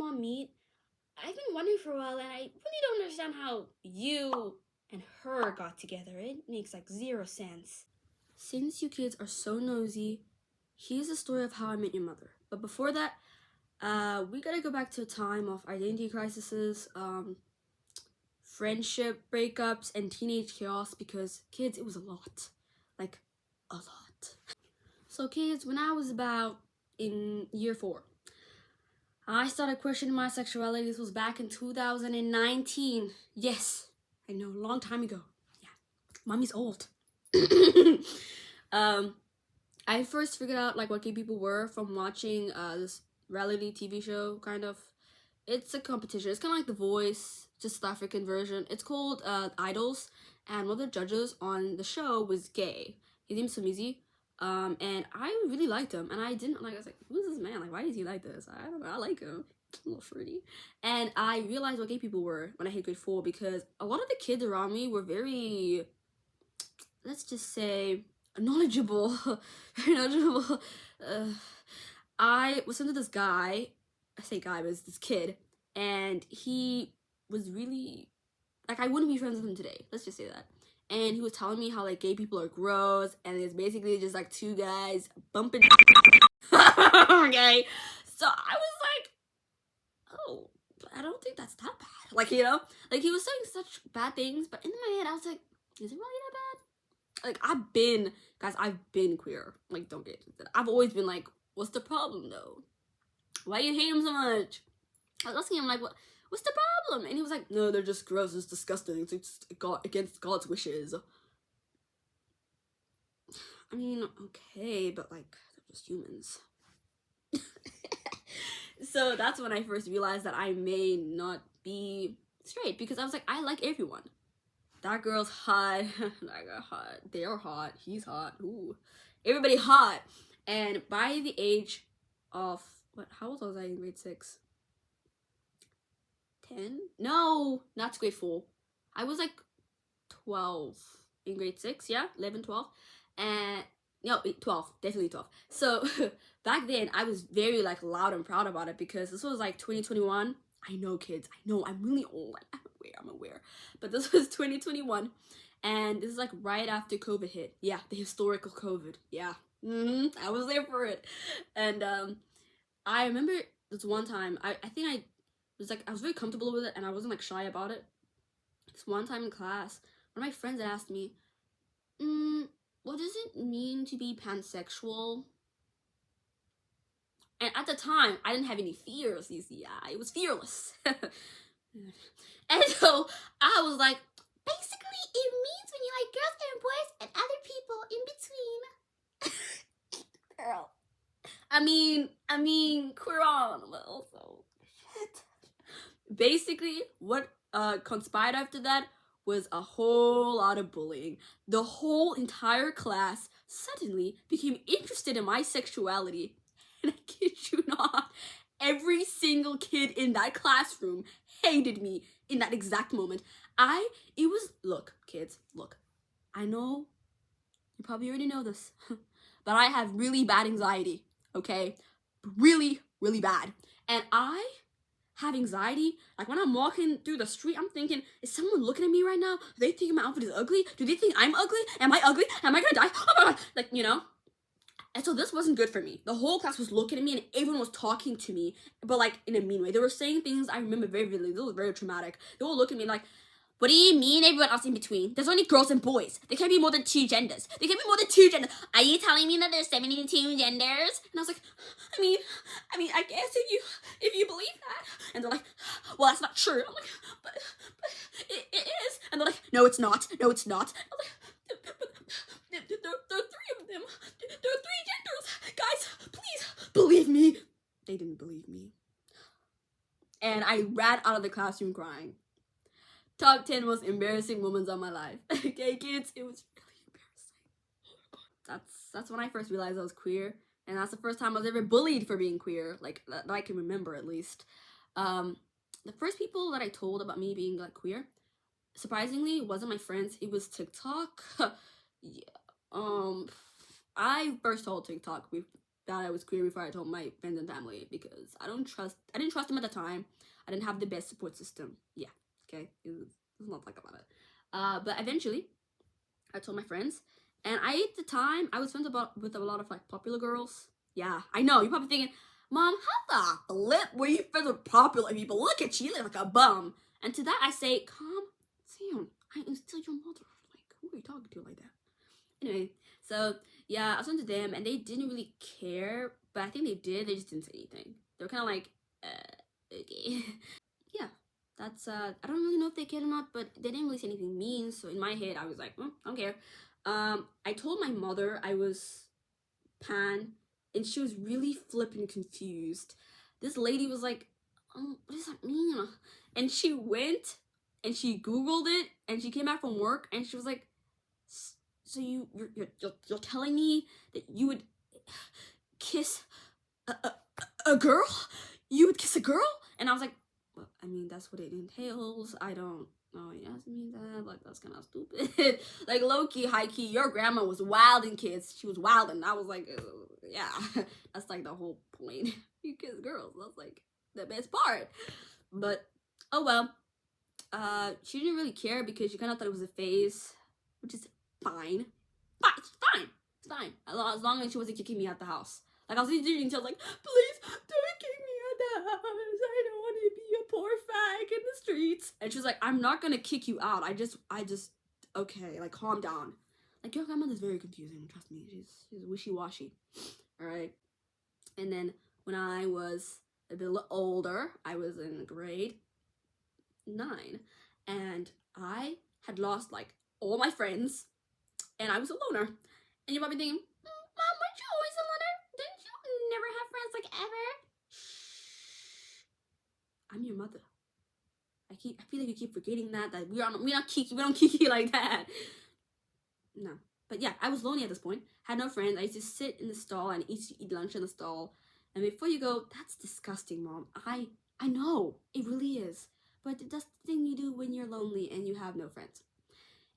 mom meet? I've been wondering for a while, and I really don't understand how you and her got together. It makes like zero sense. Since you kids are so nosy, here's the story of how I met your mother. But before that, we gotta go back to a time of identity crises, friendship breakups, and teenage chaos, because kids, it was a lot. Like, a lot. So kids, when I was about in year 4, I started questioning my sexuality. This was back in 2019. Yes, I know, a long time ago. Yeah, mommy's old. I first figured out like what gay people were from watching this reality TV show, kind of. It's a competition. It's kind of like The Voice, just the African version. It's called Idols, and one of the judges on the show was gay. His name's Samizi. And I really liked him, and I didn't like. I was like, "Who's this man? Like, why is he like this?" I don't know. I like him, a little fruity. And I realized what gay people were when I hit grade 4, because a lot of the kids around me were very, let's just say, knowledgeable. Very knowledgeable. I was into this guy. I say guy, but it's this kid, and he was really like, I wouldn't be friends with him today. Let's just say that. And he was telling me how like gay people are gross, and it's basically just like two guys bumping. Okay, so I was like, oh, I don't think that's that bad. Like, you know, like he was saying such bad things, but in my head I was like, is it really that bad? Like, I've been queer. Like, don't get it. I've always been like, what's the problem though? Why you hate him so much? I was asking him like, what's the problem? And he was like, no, they're just gross, it's disgusting, it's against God's wishes. I mean, okay, but like, they're just humans. So that's when I first realized that I may not be straight, because I was like, I like everyone. That girl's hot, that girl hot, they're hot, he's hot, ooh. Everybody hot. And by the age of, how old was I in grade 6? 10? No, not grade 4. I was like 12 in grade 6, yeah, 11, 12. And no, 12, definitely 12. So back then I was very like loud and proud about it, because this was like 2021. I know, kids, I know, I'm really old. I'm aware. But this was 2021, and this is like right after COVID hit. Yeah, the historical COVID. Yeah. I was there for it. And I remember this one time, I think I was very comfortable with it, and I wasn't like shy about it. This one time in class, one of my friends had asked me, what does it mean to be pansexual? And at the time, I didn't have any fears, you see. I was fearless. And so I was like, basically it means when you like girls and boys and other people in between. Girl. I mean, queer on, but also, shit. Basically, what conspired after that was a whole lot of bullying. The whole entire class suddenly became interested in my sexuality. And I kid you not, every single kid in that classroom hated me in that exact moment. Look, kids, look. I know you probably already know this, but I have really bad anxiety, okay? Really, really bad. And I have anxiety. Like, when I'm walking through the street, I'm thinking, is someone looking at me right now? Do they think my outfit is ugly? Do they think I'm ugly? Am I ugly? Am I gonna die? Oh my god! Like, you know? And so this wasn't good for me. The whole class was looking at me, and everyone was talking to me, but like in a mean way. They were saying things I remember very vividly. This was very traumatic. They were looking at me like, what do you mean everyone else in between? There's only girls and boys. There can't be more than 2 genders. There can't be more than 2 genders. Are you telling me that there's 72 genders? And I was like, I mean, I guess if you believe that. And they're like, well, that's not true. I'm like, but it is. And they're like, no, it's not. No, it's not. I'm like, but there are 3 of them. There are 3 genders. Guys, please believe me. They didn't believe me. And I ran out of the classroom crying. Top 10 most embarrassing moments of my life. Okay, kids, it was really embarrassing. That's when I first realized I was queer, and that's the first time I was ever bullied for being queer, like that I can remember at least. The first people that I told about me being like queer, surprisingly, wasn't my friends. It was TikTok. Yeah. I first told TikTok that I was queer before I told my friends and family, because I didn't trust them at the time. I didn't have the best support system. Yeah, okay, it was not like about it. But eventually, I told my friends, and at the time I was friends with a lot of like popular girls. Yeah, I know you're probably thinking, Mom, how the flip were you friends with popular people? Look at you, like a bum. And to that I say, calm down. I am still your mother. Like, who are you talking to like that? Anyway, so yeah, I was friends with them, and they didn't really care, but I think they did. They just didn't say anything. They were kind of like, okay. Yeah, that's I don't really know if they cared or not, but they didn't really say anything mean. So in my head, I was like, I don't care. I told my mother I was pan, and she was really flipping confused. This lady was like, what does that mean? And she went and she Googled it, and she came back from work, and she was like, so you're telling me that you would kiss a girl? You would kiss a girl? And I was like, well, I mean, that's what it entails. I don't know. It doesn't mean that. Like, that's kind of stupid. Like, low-key, high-key, your grandma was wilding kids. She was wilding. I was like, yeah. That's, like, the whole point. You kiss girls. That's, like, the best part. But, oh, well. She didn't really care because she kind of thought it was a phase, which is fine. It's fine. It's fine. As long as she wasn't kicking me out the house. Like, I was literally until like, please don't kick me out the house. I don't want to be a poor fag in the streets. And she was like, I'm not gonna kick you out. I just, okay, like, calm down. Like, your grandmother's very confusing. Trust me, she's wishy-washy. All right. And then when I was a bit older, I was in grade 9, and I had lost like all my friends, and I was a loner. And you're probably thinking, Mom, weren't you always a loner? Didn't you never have friends like ever? Shh. I'm your mother. I feel like you keep forgetting that we don't kick you like that. No. But yeah, I was lonely at this point. Had no friends. I used to sit in the stall and eat lunch in the stall. And before you go, that's disgusting, Mom. I know. It really is. But that's the thing you do when you're lonely and you have no friends.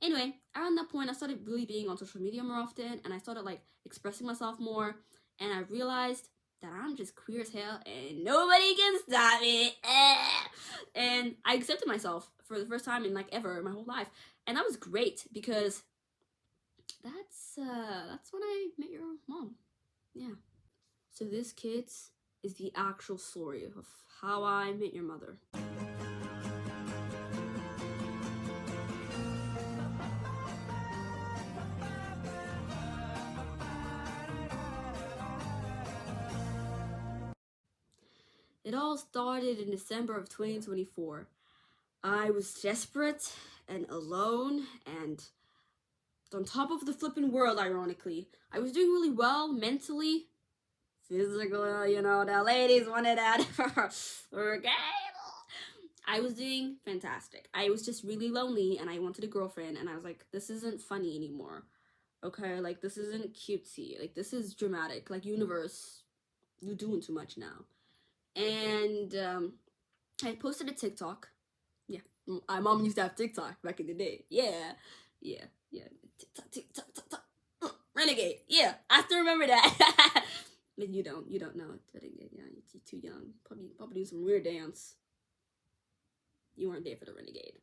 Anyway, around that point, I started really being on social media more often, and I started like expressing myself more, and I realized that I'm just queer as hell and nobody can stop me. And I accepted myself for the first time in like ever in my whole life, and that was great because that's when I met your mom. Yeah. So this, kids, is the actual story of how I met your mother. It all started in December of 2024. I was desperate and alone and on top of the flipping world, ironically. I was doing really well mentally, physically, the ladies wanted that. Okay. I was doing fantastic. I was just really lonely, and I wanted a girlfriend, and I was like, this isn't funny anymore. Okay, like, this isn't cutesy. Like, this is dramatic. Like, universe, you're doing too much now. And I posted a TikTok. Yeah, my mom used to have TikTok back in the day. Yeah. TikTok. Renegade. Yeah, I still remember that. But you don't know Renegade. Yeah, you're too young. Probably do some weird dance. You weren't there for the Renegade.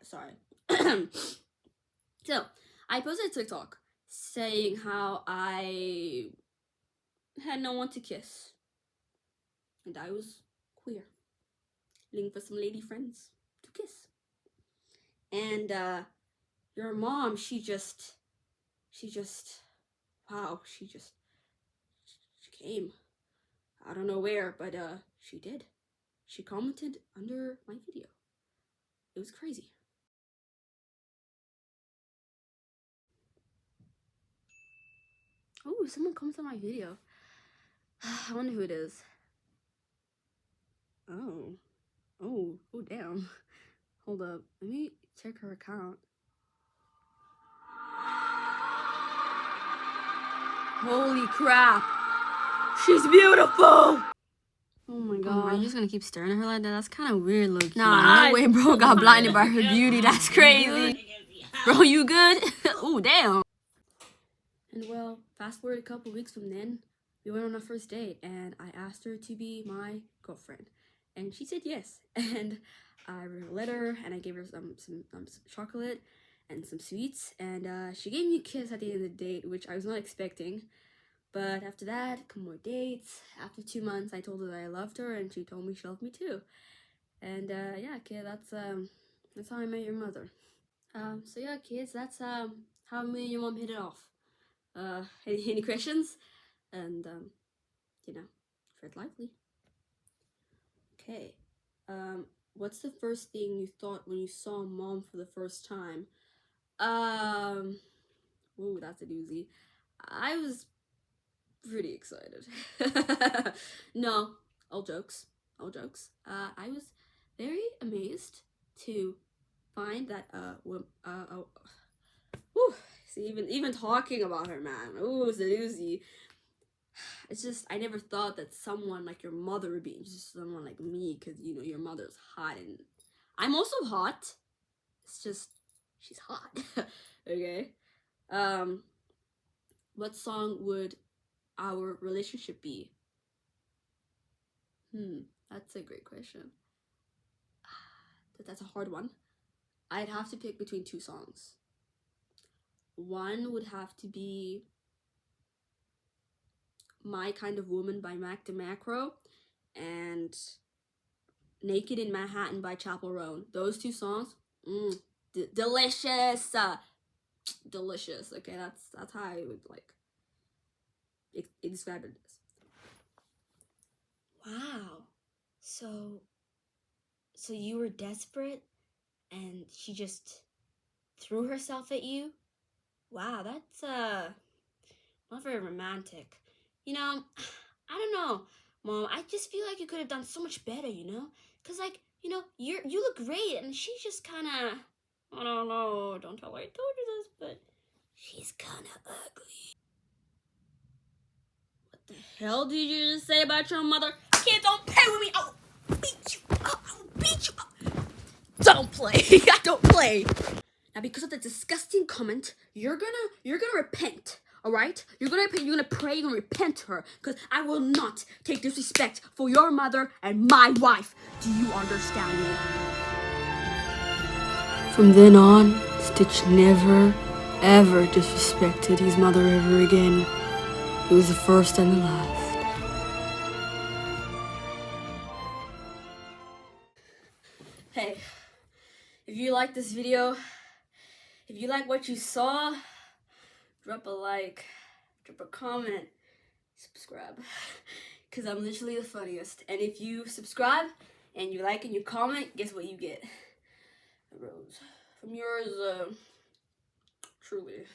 Sorry. So I posted a TikTok saying how I had no one to kiss, and I was queer, looking for some lady friends to kiss. And your mom, she came. I don't know where, but she did. She commented under my video. It was crazy. Oh, someone commented on my video. I wonder who it is. Oh, damn. Hold up. Let me check her account. Holy crap. She's beautiful. Oh my god. Are you just gonna keep staring at her like that? That's kind of weird looking. Nah, no way bro got blinded by her beauty. That's crazy. Bro, you good? Oh, damn. And well, fast forward a couple weeks from then, we went on our first date, and I asked her to be my girlfriend, and she said yes. And I wrote a letter, and I gave her some chocolate and some sweets, and she gave me a kiss at the end of the date, which I was not expecting. But after that, a couple more dates. After 2 months, I told her that I loved her, and she told me she loved me too. And yeah, kid, that's how I met your mother. So yeah, kids, that's how me and your mom hit it off. Any questions? And tread lightly. Okay. What's the first thing you thought when you saw mom for the first time? Ooh, that's a doozy. I was pretty excited. No, all jokes. All jokes. I was very amazed to find that whew, see, even talking about her, man. Ooh, it's a doozy. It's just, I never thought that someone like your mother would be just someone like me, because your mother's hot and I'm also hot. It's just, she's hot. Okay. What song would our relationship be? That's a great question. That's a hard one. I'd have to pick between two songs. One would have to be My Kind of Woman by Mac DeMacro and Naked in Manhattan by Chappell Roan. Those two songs, delicious. Delicious. Okay, that's how I would describe it as. Wow. So you were desperate and she just threw herself at you? Wow, that's not very romantic. I don't know, Mom. I just feel like you could have done so much better, Cause you look great and she's just kinda, I don't know, don't tell her I told you this, but she's kinda ugly. What the hell did you just say about your mother? Kid, don't play with me! I'll beat you up! I'll beat you up! Don't play! I don't play! Now, because of the disgusting comment, you're gonna repent, alright? You're gonna pray, you're gonna repent to her, because I will not take disrespect for your mother and my wife. Do you understand me? From then on, Stitch never, ever disrespected his mother ever again. It was the first and the last. Hey, if you like this video, if you like what you saw, drop a like, drop a comment, subscribe, because I'm literally the funniest. And if you subscribe and you like and you comment, guess what you get? A rose from yours truly.